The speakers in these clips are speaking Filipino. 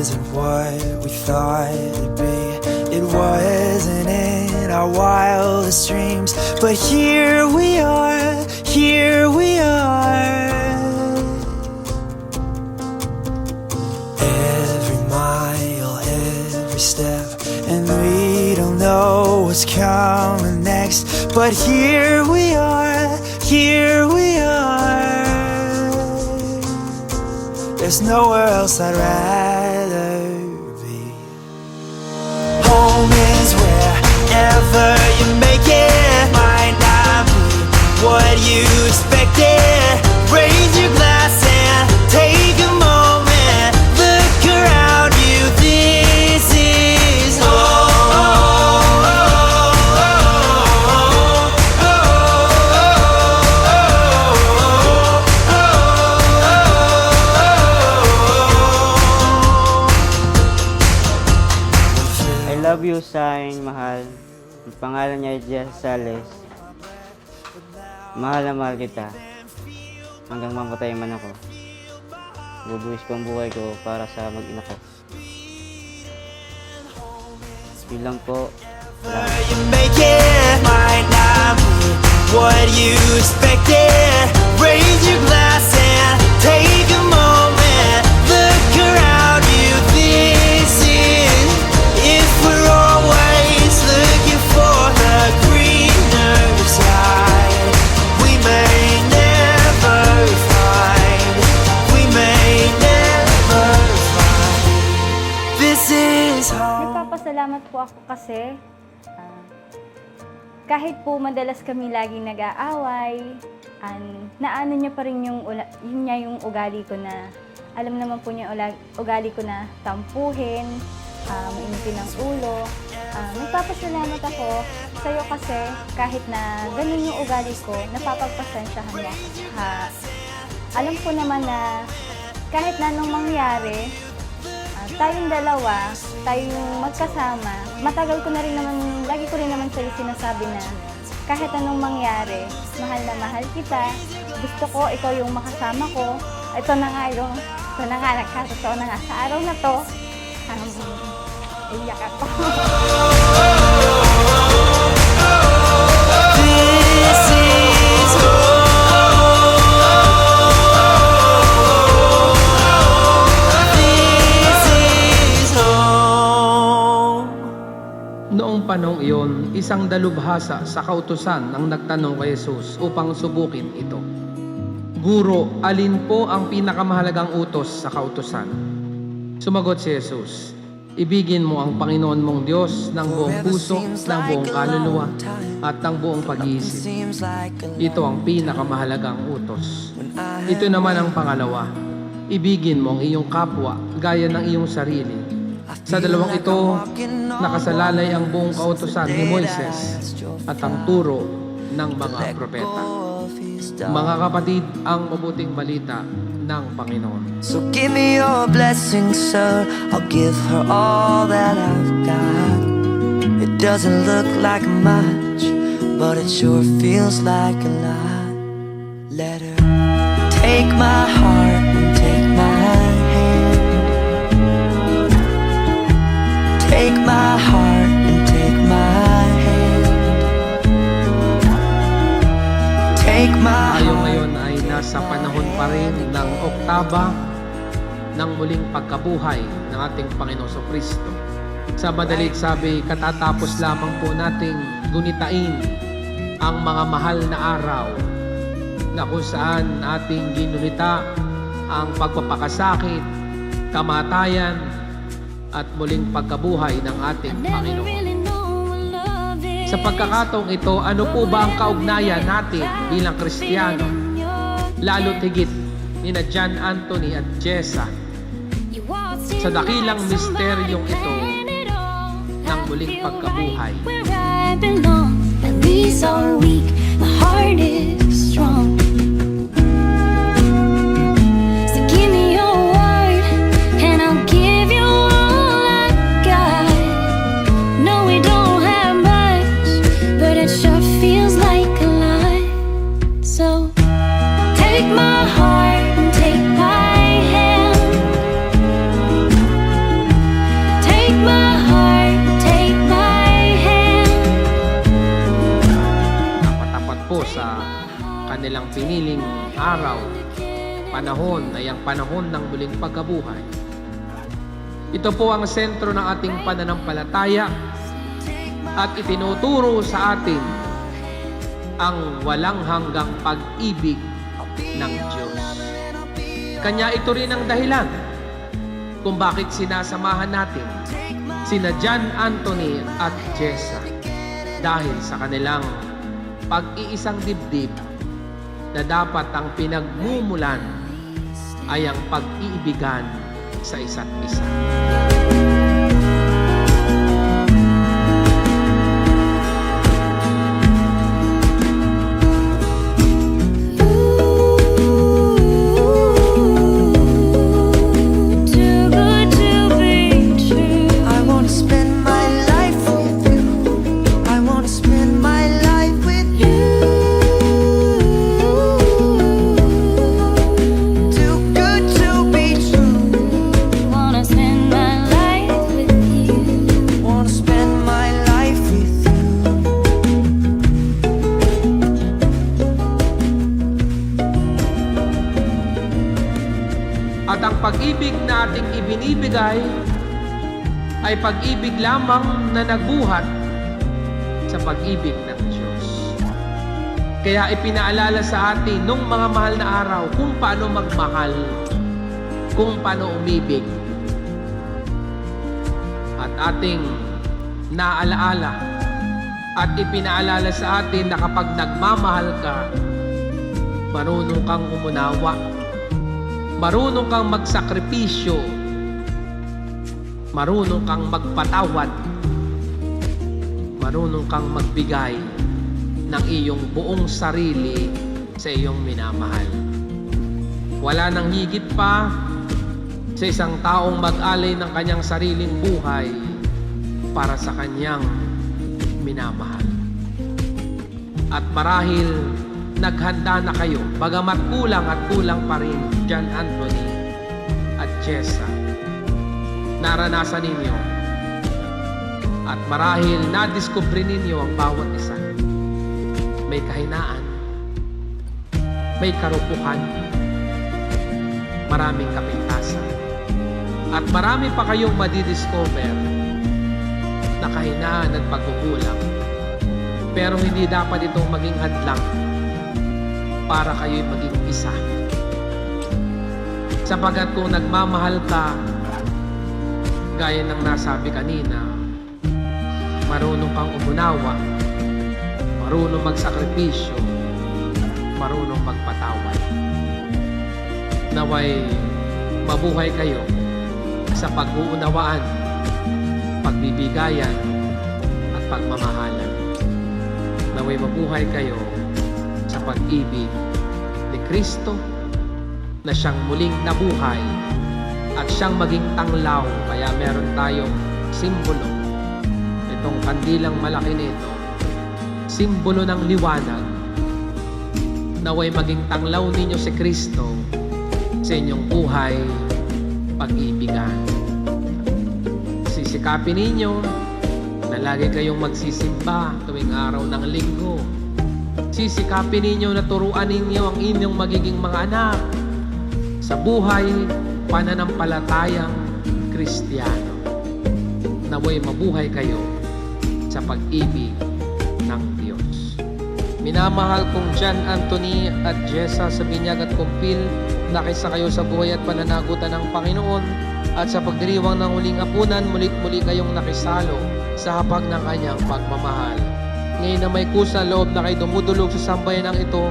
isn't what we thought it'd be. It wasn't in our wildest dreams, but here we are, here we are. Every mile, every step, and we don't know what's coming next, but here we are, here we are. There's nowhere else I'd rather be. Home is wherever you make it. Might not be what you expected. Raise your glass and take a moment. Look around you, this is home. I love you, Saing, mahal. Ang pangalan niya ay Jess Sales. Mahal na mahal kita. Hanggang mamatay man ako. Bubuhis ko ang buhay ko para sa mag-ina ko. Yun lang po. You make it might not be what you expected. Raise your glass and take a moment. Look around you, this is. If we're always looking for the greener side, we may never find. We may never find. This is home. Nagpapasalamat po ako kasi kahit po madalas kami laging nag-aaway, naano niya pa rin yung ugali ko na, alam naman po niya ugali ko na tampuhin, mainitin ang ulo. Nagpapasalamat ako sa'yo kasi kahit na ganun yung ugali ko, napapagpasensyahan mo. Alam ko naman na kahit na anong mangyari, tayong dalawa, tayong magkasama, matagal ko na rin naman, lagi ko rin naman sa'yo sinasabi na kahit anong mangyari, mahal na mahal kita, gusto ko ikaw yung makasama ko. Ito na nga, nagkatotoo na nga sa araw na to. Iyak ako. This is home. This is home. Noong panahong iyon, isang dalubhasa sa kautusan ang nagtanong kay Jesus upang subukin ito. Guro, alin po ang pinakamahalagang utos sa kautusan? Sumagot si Jesus, ibigin mo ang Panginoon mong Diyos ng buong puso, ng buong kaluluwa, at ng buong pag-iisip. Ito ang pinakamahalagang utos. Ito naman ang pangalawa, ibigin mo ang iyong kapwa gaya ng iyong sarili. Sa dalawang ito, nakasalalay ang buong kautusan ni Moises at ang turo ng mga propeta. Mga kapatid, ang mabuting balita ng Panginoon. So give me your blessing, sir. I'll give her all that I've got. It doesn't look like much, but it sure feels like a lot. Let her take my heart and take my hand. Take my heart and take my hand. Take my Tayo heart. ngayon ay nasa panahon pa rin ng oktaba ng muling pagkabuhay ng ating Panginoon Kristo. Sa madalit sabi, katatapos lamang po nating gunitain ang mga mahal na araw na kung saan ating ginunita ang pagpapakasakit, kamatayan, at muling pagkabuhay ng ating Panginoon. Sa pagkakataong ito, ano po ba ang kaugnayan natin bilang Kristiyano? Lalo tigit ni na John Anthony at Jessa sa dakilang misteryong ito ng muling pagkabuhay. At least our weak, the heart is strong. So give me your word, and I'll give you all I got. No, we don't have much, but it sure feels like a lot. So take my heart and take my hand. kanilang piniling araw, panahon ay ang panahon ng muling pagkabuhay. Ito po ang sentro ng ating pananampalataya at itinuturo sa atin ang walang hanggang pag-ibig ng Diyos. Kanya ito rin ang dahilan kung bakit sinasamahan natin sina John Anthony at Jessa dahil sa kanilang pag-iisang dibdib na dapat ang pinagmumulan ay ang pag-iibigan sa isa't isa. Too good to be true. I wanna spend my life with you. I wanna spend my life with you. Too good to be true. Wanna spend my life with you. Wanna spend my life with you. At ang pag-ibig na ating ibinibigay ay pag-ibig lamang na nagbuhat sa pag-ibig ng Diyos. Kaya ipinaalala sa atin nung mga mahal na araw kung paano magmahal, kung paano umibig. At ating naalaala at ipinaalala sa atin na kapag nagmamahal ka, marunong kang umunawa, marunong kang magsakripisyo, marunong kang magpatawad, marunong kang magbigay ng iyong buong sarili sa iyong minamahal. Wala nang higit pa sa isang taong mag-alay ng kanyang sariling buhay para sa kanyang minamahal. At marahil naghanda na kayo, bagamat kulang at kulang pa rin John Anthony at Jessa. Naranasan ninyo at marahil nadiskubre ninyo ang bawat isa. May kahinaan, may karupukan, maraming kapintasan, at marami pa kayong madidiscover na kahinaan at pagkukulang. Pero hindi dapat itong maging hadlang para kayo'y maging isa. Sapagat kung nagmamahal ka, gaya ng nasabi kanina, marunong kang umunawa, marunong magsakripisyo, marunong magpatawad. Naway mabuhay kayo sa pag-uunawaan, pagbibigayan, at pagmamahalan. Naway mabuhay kayo sa pag-ibig ni Kristo na siyang muling nabuhay at siyang maging tanglaw. Kaya meron tayong simbolo, itong kandilang malaki nito, simbolo ng liwanag. Naway maging tanglaw ninyo si Kristo sa inyong buhay, pag-ibigan. Sisikapin ninyo na lagi kayong magsisimba tuwing araw ng linggo. Sisikapin ninyo na turuan ninyo ang inyong magiging mga anak sa buhay pananampalatayang Kristiyano. Naway mabuhay kayo sa pag-ibig ng Diyos. Minamahal kong John Anthony at Jessa sa binyag at kumpil, nakisa kayo sa buhay at pananagutan ng Panginoon, at sa pagdiriwang ng huling hapunan, mulit-muli kayong nakisalo sa hapag ng kanyang pagmamahal. Ngayon na may kusa loob na kayo dumudulog sa sambayanang ito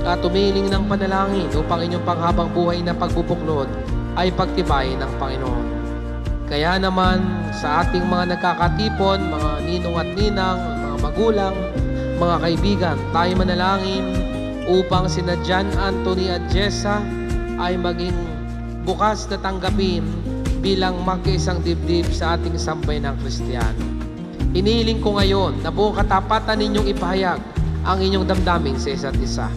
at tumiling ng panalangin upang inyong panghabang buhay na pagbubuklod ay pagtibayin ng Panginoon. Kaya naman sa ating mga nagkakatipon, mga ninong at ninang, mga magulang, mga kaibigan, tayo manalangin upang sina John Anthony at Jessa ay maging bukas na tanggapin bilang magkaisang dibdib sa ating sambayanang Kristiyano. Inihiling ko ngayon na buong katapatan ninyong ipahayag ang inyong damdamin sa isa't isa.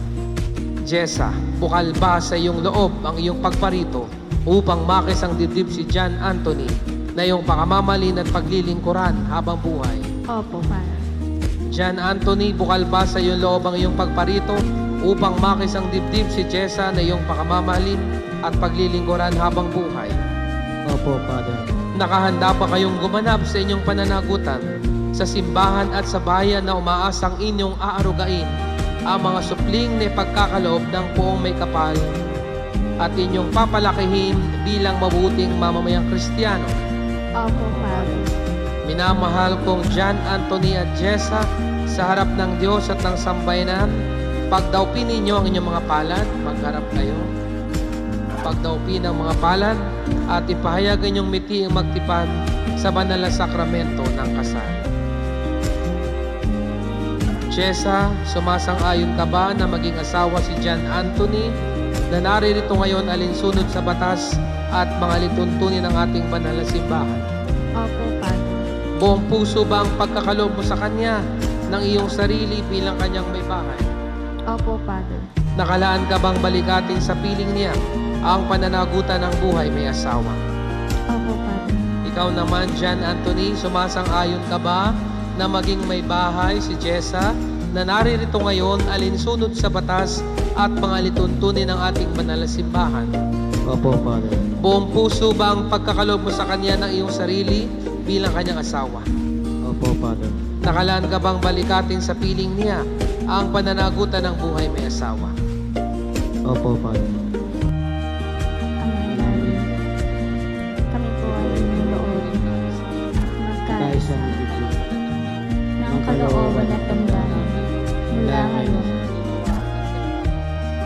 Jessa, bukal ba sa iyong loob ang iyong pagparito upang makisang dibdib si John Anthony na iyong pakamamalin at paglilingkuran habang buhay? Opo, para. John Anthony, bukal ba sa iyong loob ang iyong pagparito upang makisang dibdib si Jessa na iyong pakamamahalin at paglilingkuran habang buhay? Opo, Father. Nakahanda ba kayong gumanap sa inyong pananagutan sa simbahan at sa bayan na umaasang inyong aarugain ang mga supling na pagkakaloob ng poong may kapal at inyong papalakihin bilang mabuting mamamayang Kristiyano? Opo, Father. Minamahal kong John Anthony at Jessa, sa harap ng Diyos at ng sambayanan, pagdaupin ninyo ang inyong mga palad, magharap kayo. Pagdaupin ang mga palad at ipahayag inyong miti ang magtipad sa banal na sakramento ng kasal. Jessa, sumasang-ayon ka ba na maging asawa si John Anthony na naririto ngayon alinsunod sa batas at mga lituntunin ng ating banal na simbahan? Opo, Father. Buong puso ba ang pagkakaloob mo sa Kanya ng iyong sarili bilang Kanyang may bahay? Opo, Father. Nakalaan ka bang balikatin sa piling niya ang pananagutan ng buhay may asawa? Opo, Father. Ikaw naman, John Anthony, sumasang-ayon ka ba na maging may bahay si Jessa na naririto ngayon alinsunod sa batas at mga lituntunin ng ating banal na simbahan? Opo, Father. Buong puso ba ang pagkakaloob mo sa Kanya ng iyong sarili bilang Kanyang asawa? Opo, Father. Nakalaan ka bang balikatin sa piling niya ang pananagutan ng buhay may asawa? Opo, Father. Amen. Kami po ay loob magkaisa ng kalooban at damdamin mula ngayon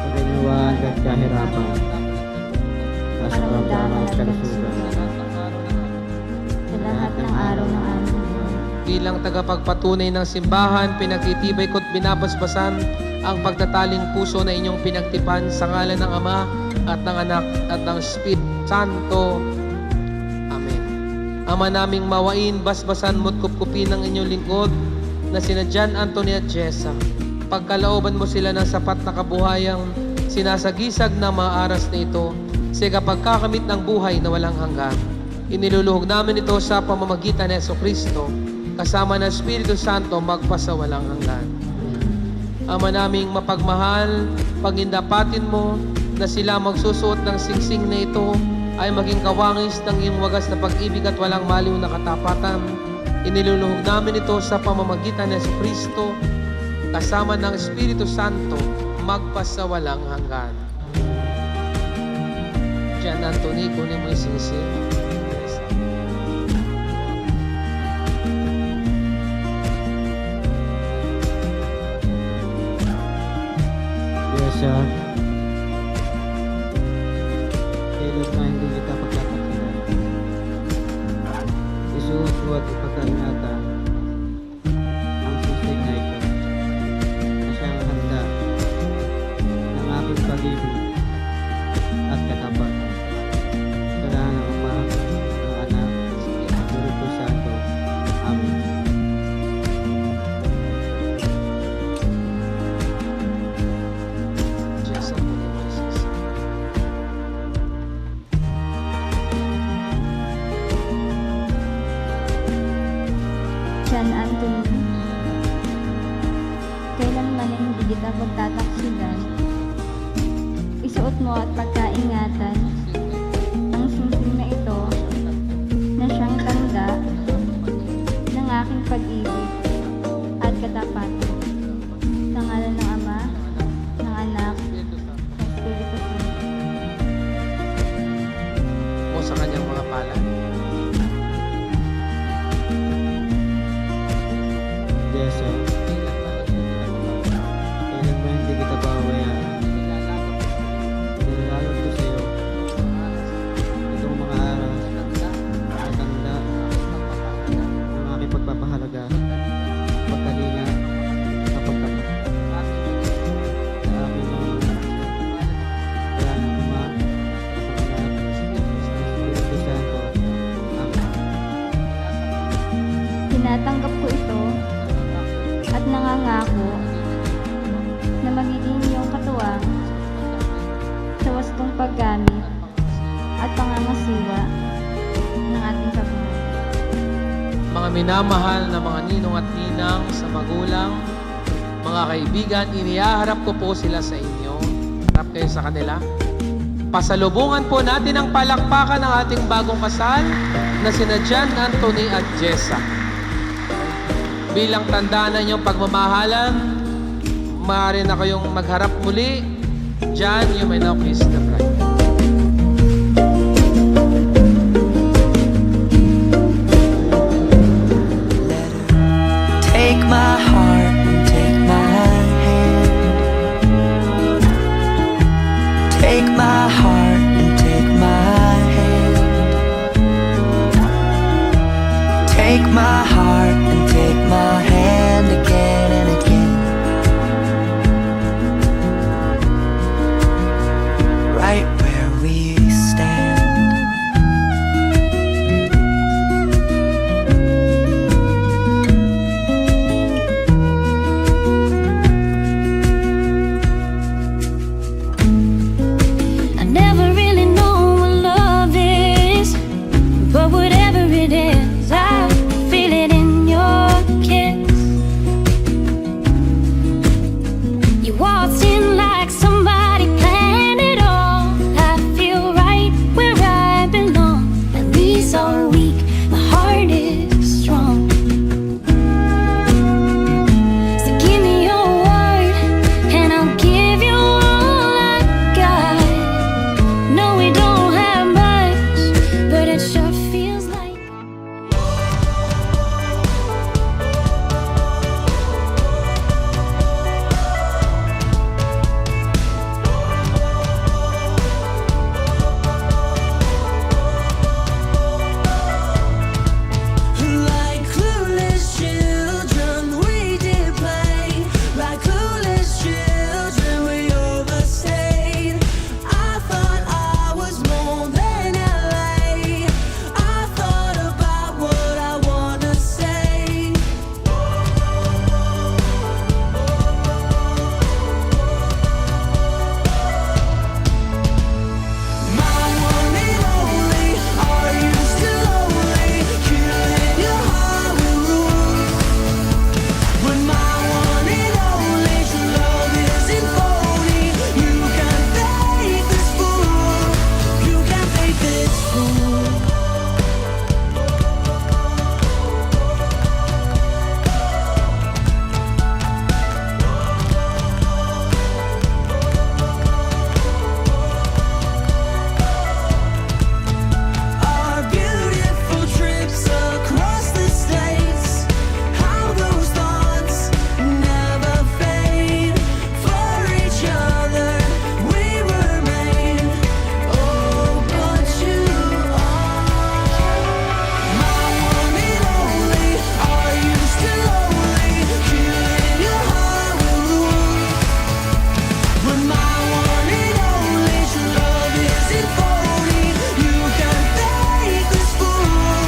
Pagkainuwan at kahirapan at sa Karamdaman at kalusugan. sa lahat ng araw ng aming buhay. Bilang tagapagpatunay ng simbahan, pinagtitibay ko't binabasbasan ang pagtataling puso na inyong pinagtipan sa ngalan ng Ama at ng Anak at ng Espiritu Santo. Amen. Ama naming mawain, basbasan mo't kupkupin ng inyong lingkod na sina John Anthony at Jessa. Pagkalooban mo sila ng sapat na kabuhayang sinasagisag na mga aras na ito sa kapagkakamit ng buhay na walang hanggan. Iniluluhog namin ito sa pamamagitan ni Jesucristo kasama ng Espiritu Santo magpasawalang hanggan. Ama naming mapagmahal, pagindapatin mo na sila magsusuot ng singsing na ito ay maging kawangis ng iyong wagas na pag-ibig at walang maliw na katapatan. Iniluluhog namin ito sa pamamagitan ni Jesucristo kasama ng Espiritu Santo magpasawalang hanggan. John Anthony, kunin mo yung singsing. Jessa, kailan na hindi kita pagkakakilan. Isuot ko at ipagkaingatan ang susig na ito na siyang handa ng aking pag-ibig at katapat. Kailangan ng Ama, ng Anak, at Espiritu Santo. Amen. Jessa, kunin mo yung singsing. John Anthony, kailanman ay hindi kita pagtataksilan. Isuot mo at pagkaingatan ang singsing na ito na siyang tanda ng aking pag-ibig at katapatan. Sa ngalan ng Ama, ng Anak, ng Espiritu Santo. O sa kanyang mga palad. Jessa, kailan ba hindi kita babayaan? Nilalaro ko sa iyo itong mga aras at tanda ng aking pagpapahalaga, pagkalinga, kapagkapat sa aming mga kaya ng Ama at ng Anak at ng Espiritu Santo. Amen. Tinatanggap ko ito at nangangako na magiging iyong katuwang sa wastong paggamit at pangangasiwa ng ating kabuhayan. Mga minamahal na mga ninong at ninang sa magulang, Mga kaibigan, inihaharap ko po sila sa inyo. Harap kayo sa kanila. Pasalubungan po natin ang palakpakan ng ating bagong kasal na sina John Anthony at Jessa. Bilang tandaan ng inyong pagmamahalan, maaari na kayong magharap muli. John, you may now kiss the bride. Take my heart and take my hand. Take my heart and take my hand. Take my heart and take my hand again and again. Right where we stand. I never really know what love is, but whatever it is, I feel it in your kiss. You waltz in like somebody planned it all. I feel right where I belong. At least all week, my heart is strong. So give me your word, and I'll give you all I got. No, we don't have much, but it sure feels like. Like clueless children, we did play. Like clueless children, we overstayed. I thought I was more than LA. I thought about what I wanna say. My one and only, are you still lonely? Killing your heart with rules. When my one and only true love isn't phony, you can fake this fool. You can fake this fool. Our beautiful trips across the states, how those thoughts never fade. For each other we were made. Oh, but you are my one and only. Are you still lonely? Killing your heart with rules. When my one and only true love isn't phony, you can fake this fool.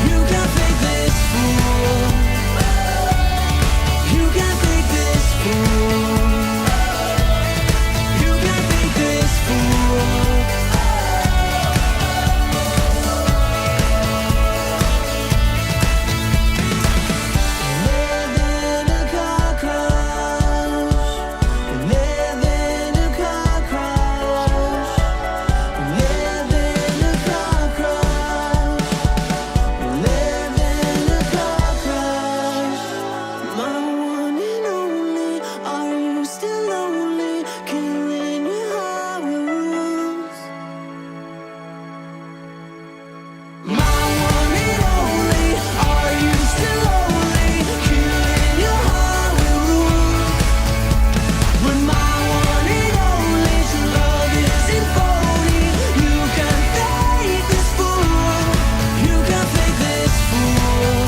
You can fake this fool. You can fake this fool. You can fake this fool. Live in a car crash. Live in a car crash. Live in a car crash. Live in a car crash. My one and only, are you still lonely? Killing your heart with rules. My one and only, are you still lonely? Killing your heart with rules. When my one and only true love isn't phony, you can fake this fool. You can fake this fool.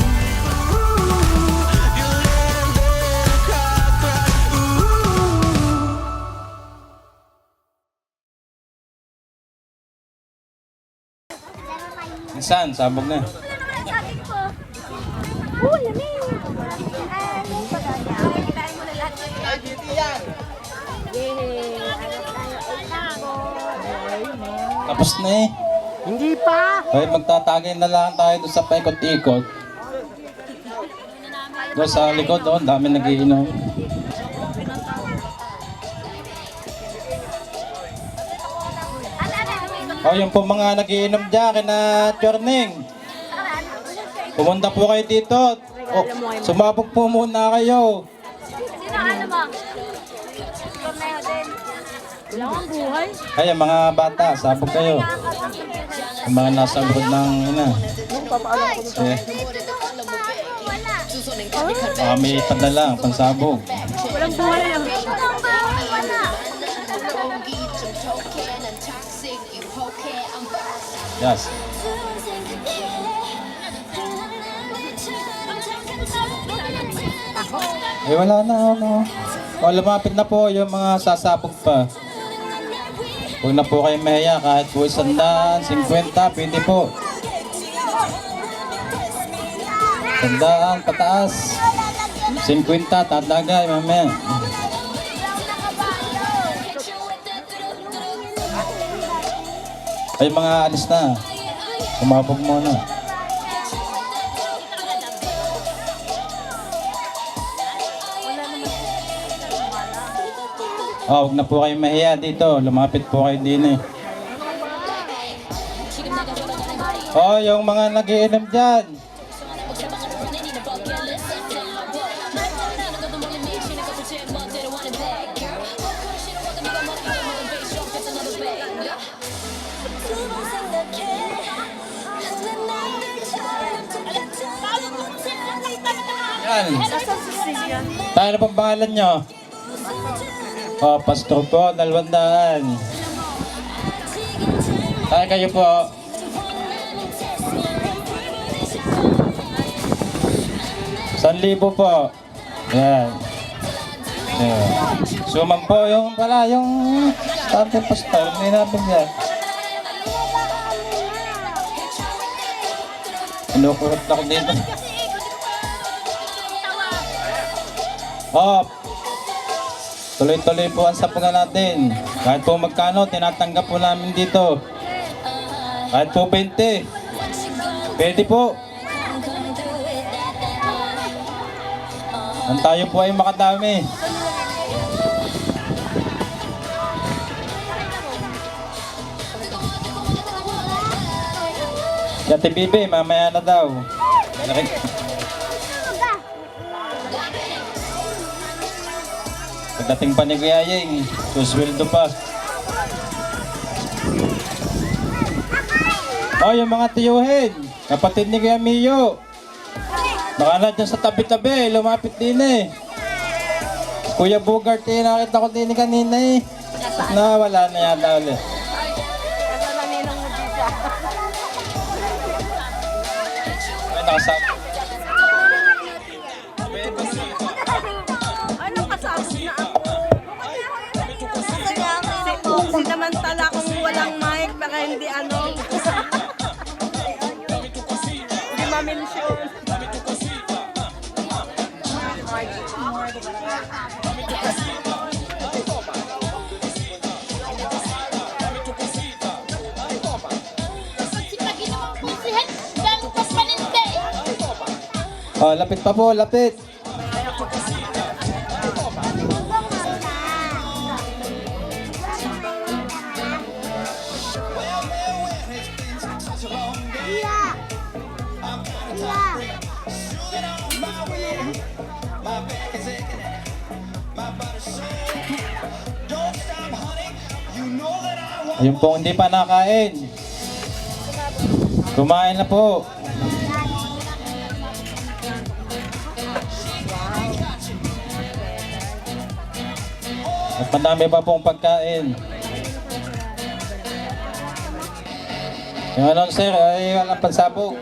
Ooh, you live in a car crash. Ooh. Saan? Sabog na. Tapos na eh. Hindi pa. Kaya magtatagay na lang tayo doon sa paikot-ikot. Doon sa likod doon, dami nagiinom. O, yung po mga nagiinom dyan, kina Chorning. Pumunta po kayo dito. O, sumabog po muna kayo. Ay, ang mga bata, sabog kayo. Yung mga nasa abroad ng ina. Eh, may padala, pansabog. Yes. Eh, wala na, ano. O, lumapit na po yung mga sasabog pa. Huwag na po kayo mahiya, kahit po 100, 50, pwede po. 100, pataas. 50, tatagay, mamaya. Ay, mga alis na. Sumabog muna. Oh, huwag na po kayo mahiya dito. Lumapit po kayo din eh. Oh, yung mga nagiinom dyan. Yan. Tayo na pang pangalan nyo? Oh, pastor po, 200. Tayo kayo po. Libo po. Yan. Yan. Suman po yung pala, yung starting pastor. May nabigyan. Inukurot ako dito. Oh, tuloy-tuloy po ang sapungan natin. Kahit po magkano, tinatanggap po namin dito. Kahit po 20. Pwede po. Ang tayo po ay makadami. Yati Bibi, mamaya na daw. Pagdating pa ni Kuya Ying, susweldo pa. Oh, yung mga tiyuhin, kapatid ni Kuya Mio. Nakala dyan sa tabi-tabi, lumapit din eh. Kuya Bugart eh, nakita ko din kanina eh. Wala na yata ulit. Ay, nakasama. Ano kasabog na ako? Sinamantala kung walang mic, baka hindi ano. Hindi ma-mention. Oh, lapit pa po, lapit. Ayun po, hindi pa nakain. Kumain na po. At madami pa pong pagkain. Yung announcer ay walang pansabog.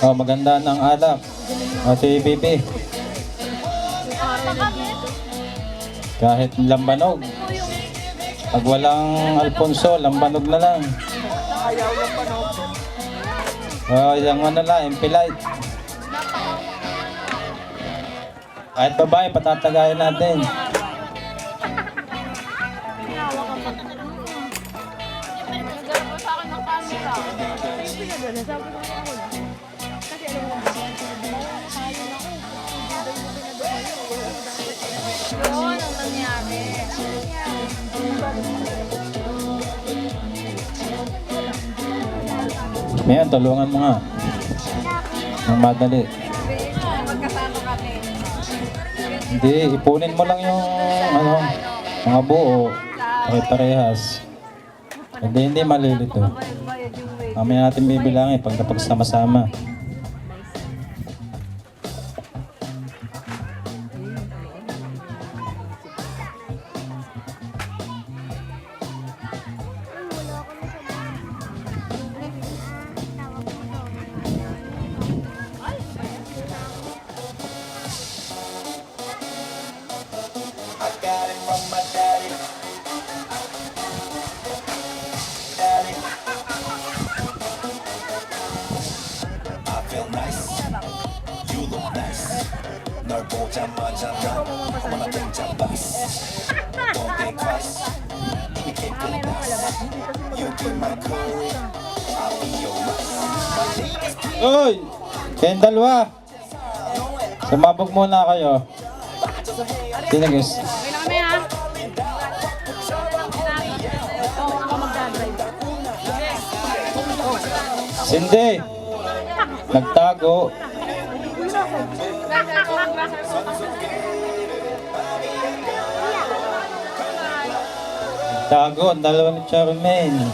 Oh, maganda ng alak. Ate Bibi. Kahit lambanog. Pag walang Alfonso, lambanog na lang. Yung ano lang, impilite. Kahit babae, patatagayan natin. Mayan, tulungan mo nga. Nang madali. Hindi, ipunin mo lang yung ano, mga buo. Pare-parehas. Hindi malilito. Mamaya natin bibilangin pag sama-sama. Uy! Kayong dalawa! Sumabog muna kayo. Sino guys? Cindy! Nagtago. Nagtago, ang dalawa ni Charmaine.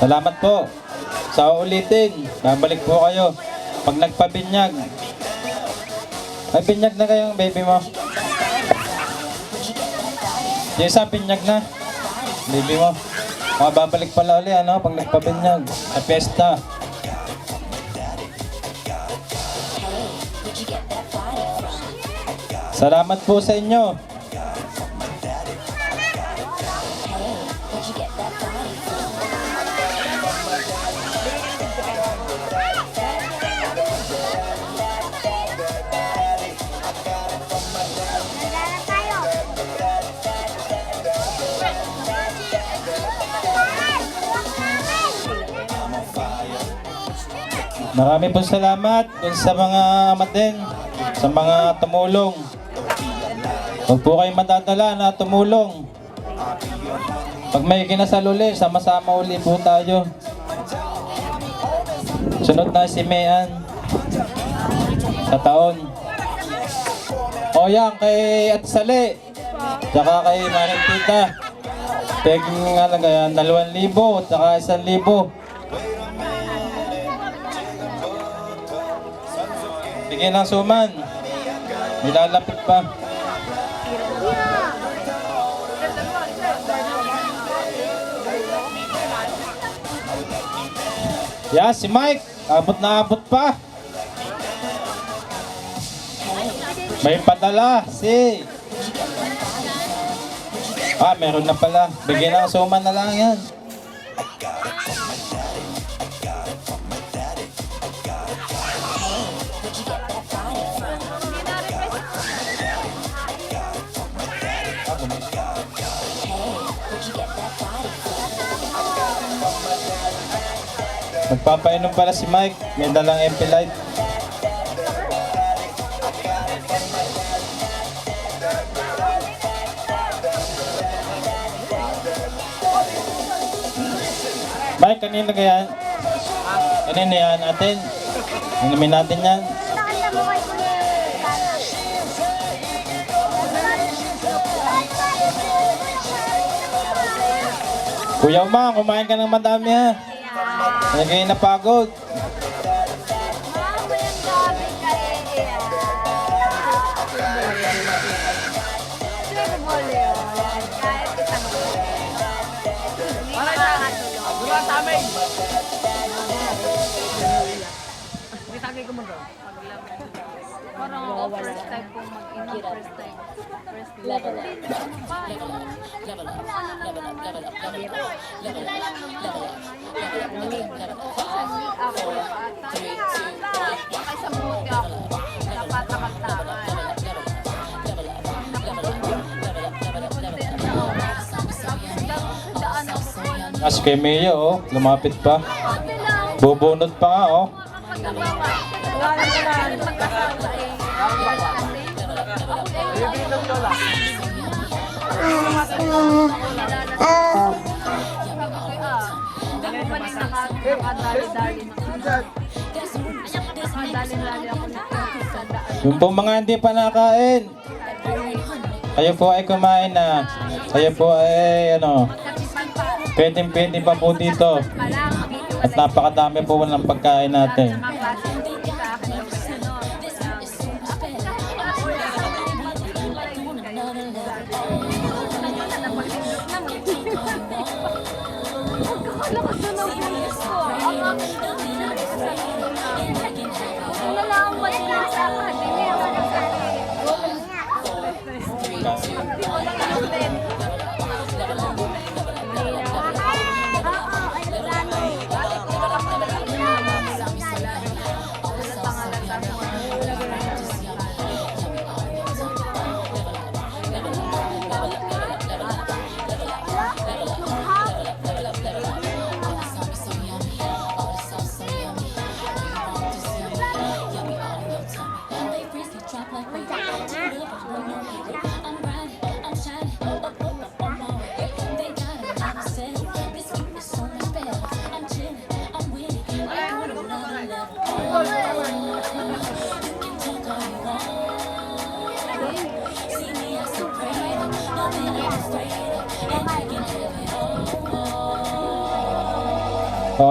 Salamat po. Sa ulitin, babalik po kayo. Pag nagpabinyag. Ay, binyag na kayong baby mo. Yung isa, binyag na. Baby mo. Babalik pala ulit, ano, pag nagpabinyag. Sa pesta. Salamat po sa inyo. Marami pong salamat dun sa mga amatin, sa mga tumulong. Huwag po kayong madadala na tumulong. Pag may kinasal uli, sama-sama uli po tayo. Sunod na si Mayan sa taon. O yan, kay Ate Sali, tsaka kay Manang Tita. Peking nga lang kaya 2,000 tsaka 1,000. Bigyan ng suman. Nilalapit pa. Yeah, si Mike. Abot na abot pa. May padala. Si. Meron na pala. Bigyan ng suman na lang yan. Magpapainom pala si Mike. May dalang MP Light. Mike, kanina kaya? Kanina yan atin? Inumin natin yan. Kuya Umang, kumain ka ng madami ha. Hindi kayo napagod. First time kong mag-inom, first time. First level up. As kay Mio, oh, lumapit pa. Bubunot pa nga, oh. Yung po mga hindi pa nakain, kayo po ay kumain na. Kayo po ay ano, pwede pa po dito. At napakadami po ng pagkain natin.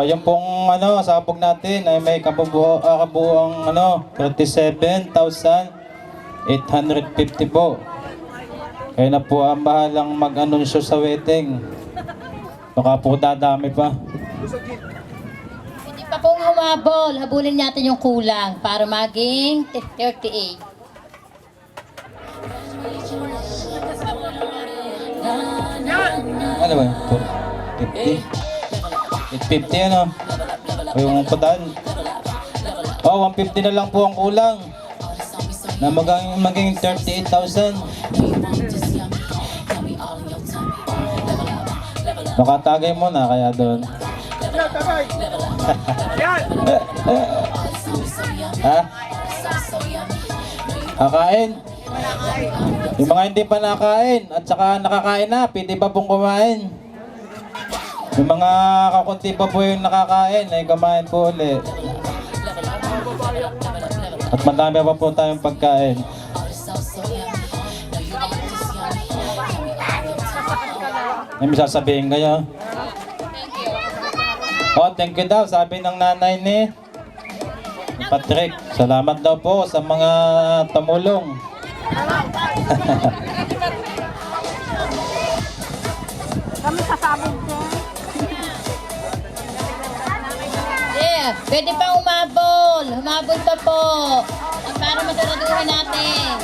Yung pong ano, sabog natin ay may kabuuang ano, 37,850 po. Kaya na po ang bahalang mag-anunsyo sa wedding. Baka po dadami pa. Hindi pa pong humabol. Habulin natin yung kulang para maging 38. Ano ba yun? 50? 850 ano? O yung padaan. Oh, 150 na lang po ang kulang. Na maging 38,000. Nakatagay mo na kaya doon. Ha? Kakain? Yung mga hindi pa nakain at saka nakakain na, pwede pa pong kumain. Yung mga kakunti pa po yung nakakain ay kumain po ulit. At madami pa po tayong pagkain. May sasabihin kayo? Oh, thank you daw, sabi ng nanay ni Patrick. Salamat daw po sa mga tumulong. Kami sasabog ko. Yeah, pwede pa humabol. Humabol pa po. Para masaraduhin natin.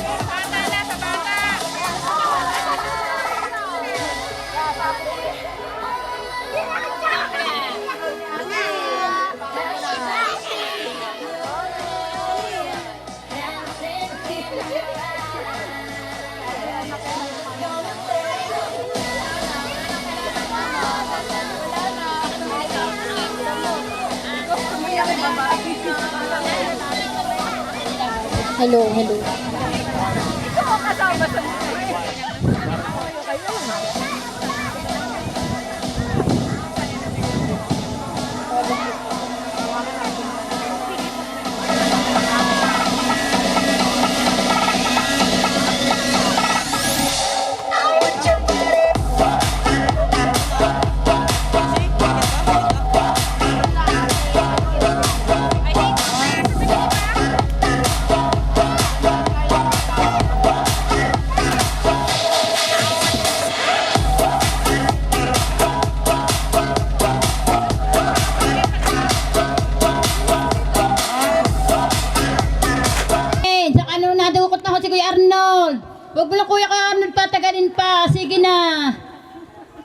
Hello, hello. Kuya Arnold. Huwag mo lang Kuya Arnold patagalin pa. Sige na.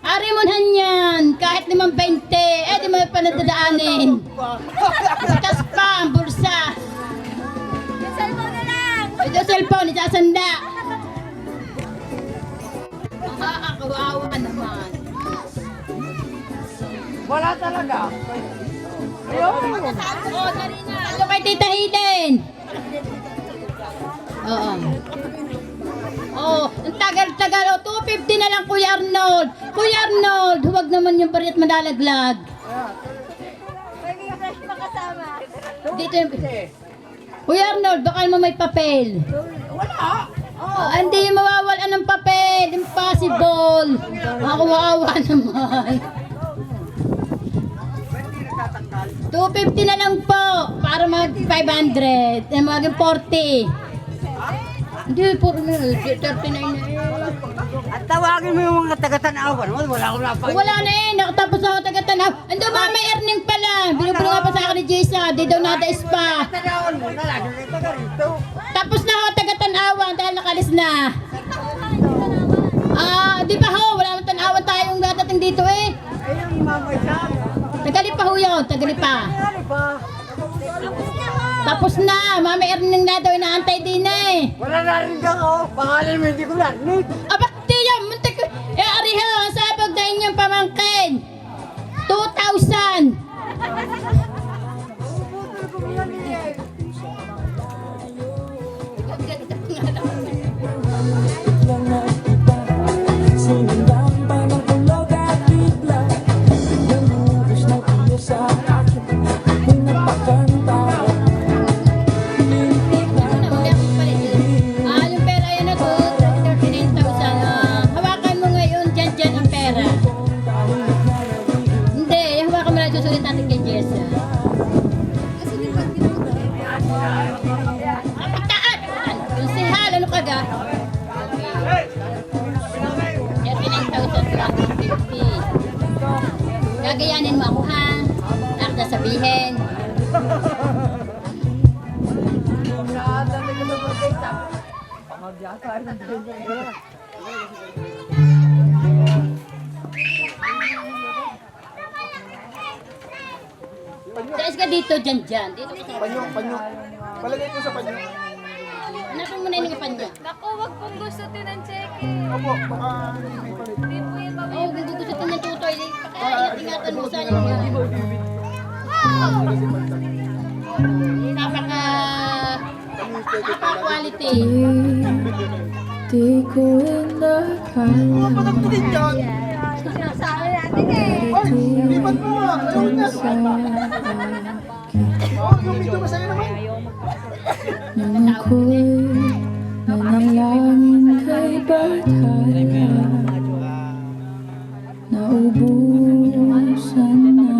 Ari mo yan. Kahit 5.20. Di mo pa nadadaanin. Bukas pa ang bulsa. Yung cellphone na lang. Ito cellphone, isasanda. Kawawa ka naman. Wala talaga. Oh, dali na. Ito kay Tita Eden. Oo. Oh, ang tagal-tagal. Oh, 250 na lang, Kuya Arnold. Kuya Arnold, huwag naman yung pariat madalaglag. Pwede ka fresh makasama. Dito yung... Kuya Arnold, baka naman may papel. Wala. Oh, hindi mawawalan ng papel. Impossible. Ako maawa naman. 250 na lang po para mag 500. Maging 40. Hindi, puro na. 39 na eh. At tawagin mo yung mga taga-tanawan. Wala akong napakita. Wala na eh. Nakatapos ako taga-tanaw. Ando ba may earning pala. Binubulong nga pa sa akin ni Jaysa. Di daw nada spa. Tanawan mo na lagi kayo taga rito. Tapos na ako taga-tanawan dahil nakalis na. Di ba ho? Wala nang tanawan tayong dadating dito eh. Ayun, mamay sa Tagali pa ho yun. Tagali pa. Ano ba? Tapos na. Mami earning na daw. Inaantay din eh. Wala narinig ako. Pangalan mo hindi ko narinig. Aba, tiyo. Muntik. Ari ho. Ang sabag na inyong pamangkin. 2,000. Yung pera yan na to, 39,000. Hawakan mo ngayon, dyan ang pera. Hindi, hawakan mo lang, susulit natin kay Jessa. Kapitaan! Yung sihal, ano ka ga? 39,250. Gagayanin mo ako ha. Nakita sabihin. Diyas ka dito, dyan. Dito ka sa panyo. Palagay ko sa panyo. Hanapin mo na yung panyo. Naku, wag pong gustutin ng cheque. Opo, baka Hindi po yan Oo, gugustutin ng tutoy. Ingatan mo sa inyo. Napaka-quality. Di ko inakala Sinasabi natin eh. lipat mo nga. Ayaw niya. Yung video masaya naman. nang ako'y nanalangin kay Bataya naubusan ng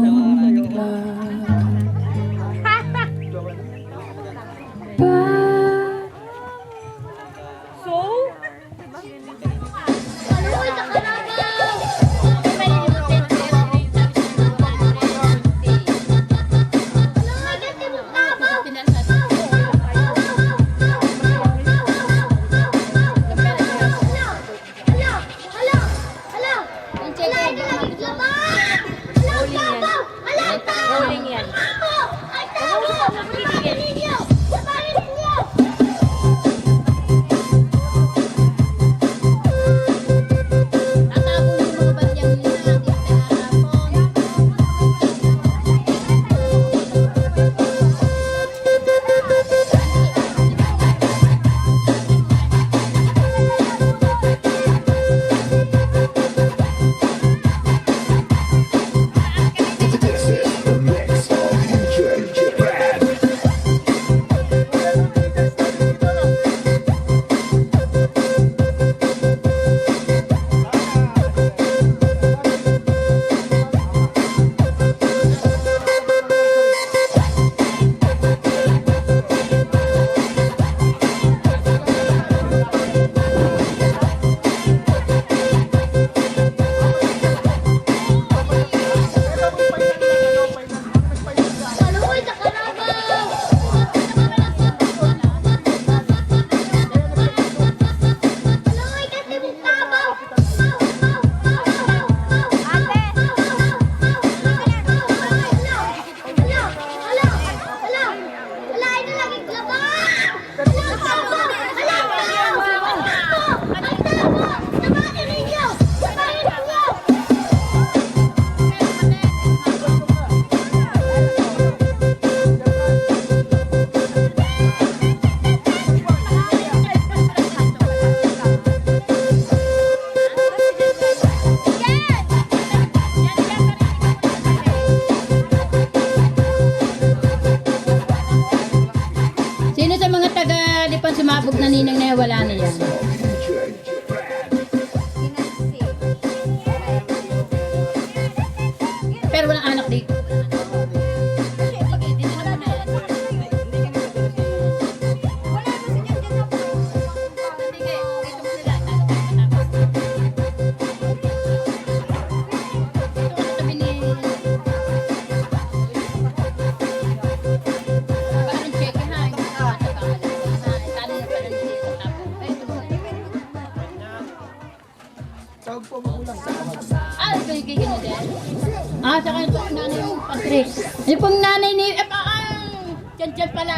ninang na wala na yan. Pero walang anak dito. Saka yung nanay yung Patrick. Yung pong nanay ni... Jan pala.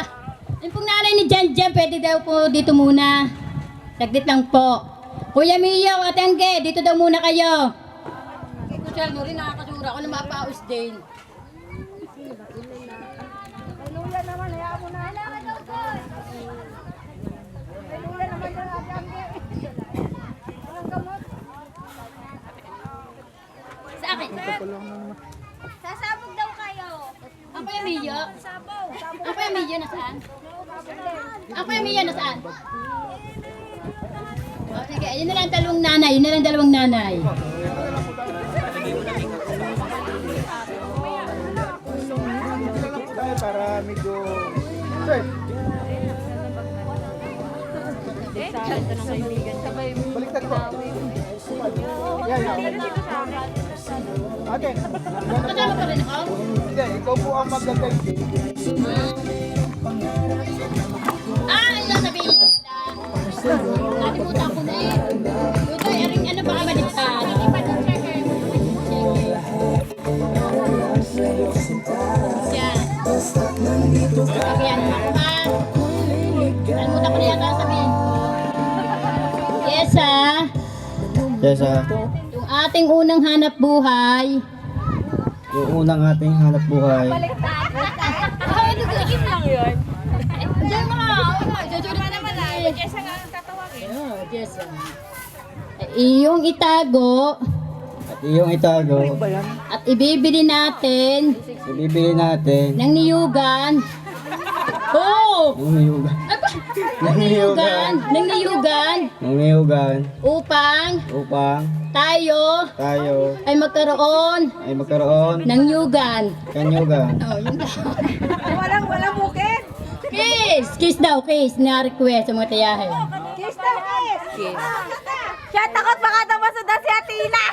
Yung pong nanay ni Jan, pwede daw po dito muna. Saglit lang po. Kuya Mio, Ate Angge, dito daw muna kayo. Kuya Nuri, nakakasura ako na mapaus din. Luya naman, hayaan mo na. Kailangan daw ko. Luya naman na Ate Angge. Walang gamot. Sa akin. Sasabog daw kayo. Ang Kuya Mio? Sabaw. Ang Kuya Mio nasaan? Ang Kuya Mio nasaan? O sige, yun na lang dalawang nanay. Yun na lang dalawang nanay. Para medyo... Baliktad ko. Ate, Kasama pa rin ako? hindi, ikaw po ang mag-guide. Ano sabihin ko pala? Nalimutan ko na eh. Ito, aring ano ba kamalita? Yan. Yan. Nalimutan ko na yata sabihin ko. Yes, Yes, yung ating unang hanap buhay. yung unang ating hanap buhay. Nagligim lang yun. Diyan mga, Diyan naman ay. Kesa nga ang tatawagin. Yes, iyong itago At iyong itago, at ibibili natin ibibili natin ng niyugan. Oh! ng niyugan. Ng niyugan. Ng niyugan. Ng niyugan Upang upang tayo tayo ay magkaroon ay magkaroon ng niyugan. kanyugan. Oh, yun daw. Walang bukid. Kiss! Kiss daw, kiss. Na-request sa mga tiyahe. Kiss daw, kiss. Siya takot baka daw masuda si Atina.